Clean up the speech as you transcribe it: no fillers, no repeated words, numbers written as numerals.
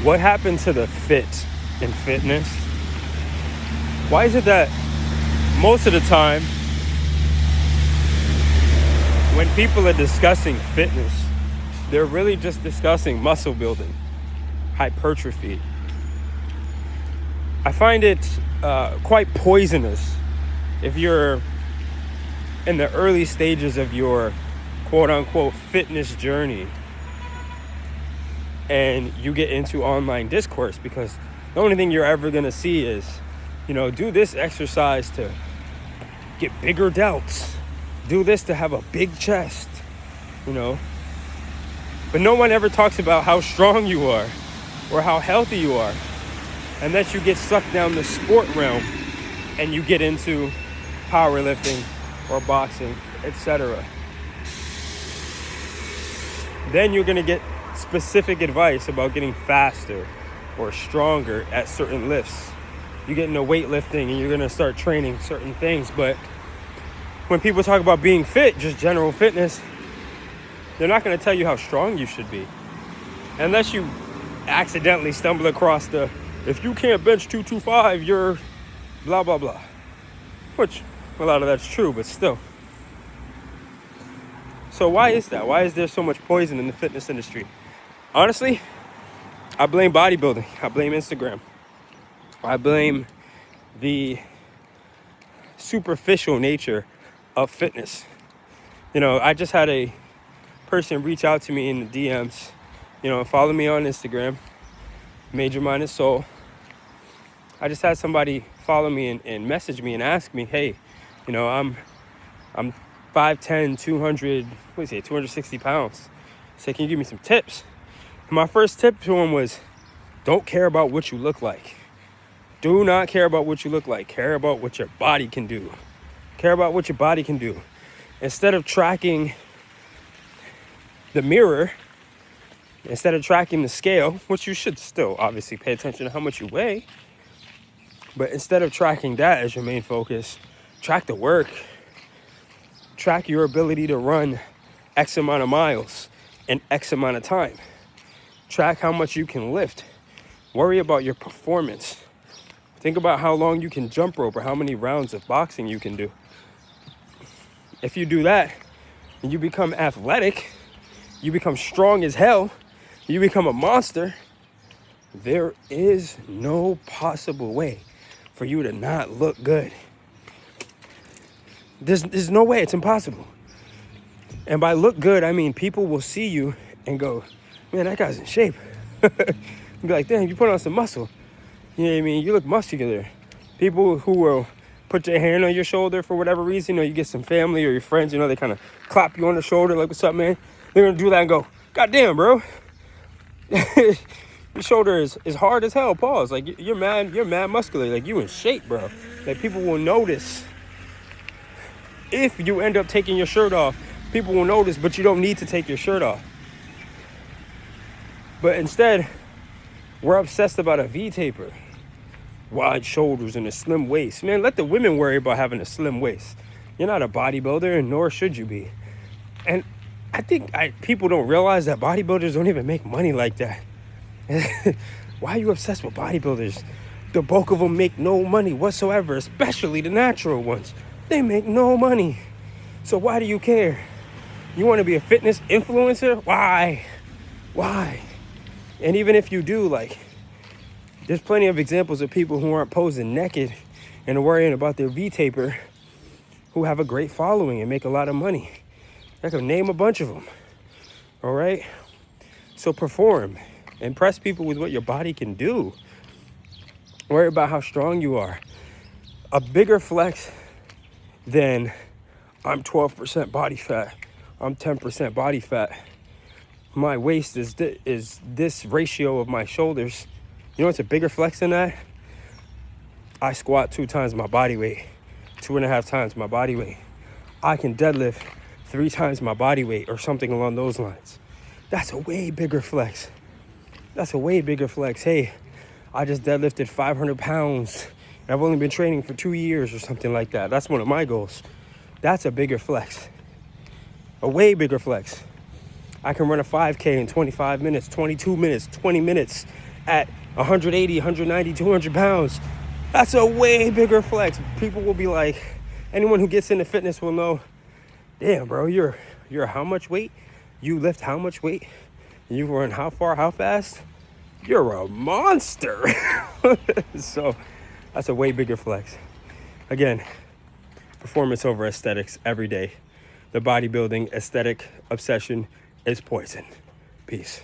What happened to the fit in fitness? Why is it that most of the time when people are discussing fitness, they're really just discussing muscle building, hypertrophy? I find it quite poisonous if you're in the early stages of your quote-unquote fitness journey and you get into online discourse, because the only thing you're ever going to see is, do this exercise to get bigger delts, do this to have a big chest, but no one ever talks about how strong you are or how healthy you are, and that you get sucked down the sport realm and you get into powerlifting or boxing, etc. Then you're going to get specific advice about getting faster or stronger at certain lifts. You get into weightlifting and you're going to start training certain things. But when people talk about being fit, just general fitness, they're not going to tell you how strong you should be. Unless you accidentally stumble across if you can't bench 225, you're blah, blah, blah. Which, a lot of that's true, but still. So why is that? Why is there so much poison in the fitness industry? Honestly, I blame bodybuilding. I blame Instagram. I blame the superficial nature of fitness. I just had a person reach out to me in the DMs, follow me on Instagram, Major Minded Soul. I just had somebody follow me and message me and ask me, hey, I'm 5'10", 260 pounds. Say, can you give me some tips? My first tip to him was, don't care about what you look like. Do not care about what you look like. Care about what your body can do. Care about what your body can do. Instead of tracking the mirror, instead of tracking the scale, which you should still obviously pay attention to how much you weigh, but instead of tracking that as your main focus, track the work. Track your ability to run X amount of miles in X amount of time. Track how much you can lift. Worry about your performance. Think about how long you can jump rope or how many rounds of boxing you can do. If you do that and you become athletic, you become strong as hell, you become a monster, there is no possible way for you to not look good. There's no way. It's impossible. And by look good, I mean people will see you and go, man, that guy's in shape. Be like, damn, you put on some muscle. You know what I mean? You look muscular. People who will put their hand on your shoulder for whatever reason, you get some family or your friends, they kind of clap you on the shoulder like, what's up, man? They're going to do that and go, God damn, bro. Your shoulder is hard as hell, pause. Like, you're mad muscular. Like, you in shape, bro. Like, people will notice. If you end up taking your shirt off, people will notice, but you don't need to take your shirt off. But instead, we're obsessed about a V-taper. Wide shoulders and a slim waist. Man, let the women worry about having a slim waist. You're not a bodybuilder, and nor should you be. And I think people don't realize that bodybuilders don't even make money like that. Why are you obsessed with bodybuilders? The bulk of them make no money whatsoever, especially the natural ones. They make no money. So why do you care? You want to be a fitness influencer? Why? And even if you do, there's plenty of examples of people who aren't posing naked and worrying about their V-taper who have a great following and make a lot of money. I can name a bunch of them. All right? So perform. Impress people with what your body can do. Worry about how strong you are. A bigger flex than I'm 12% body fat. I'm 10% body fat. My waist is this ratio of my shoulders. You know what's a bigger flex than that? I squat 2 times my body weight, 2.5 times my body weight. I can deadlift 3 times my body weight or something along those lines. That's a way bigger flex. Hey, I just deadlifted 500 pounds. And I've only been training for 2 years or something like that. That's one of my goals. That's a bigger flex. A way bigger flex. I can run a 5K in 25 minutes, 22 minutes, 20 minutes, at 180, 190, 200 pounds. That's a way bigger flex. People will be like, anyone who gets into fitness will know, damn, bro, you're how much weight? You lift how much weight? You run how far, how fast? You're a monster. So that's a way bigger flex. Again, performance over aesthetics every day. The bodybuilding aesthetic obsession is poison. Peace.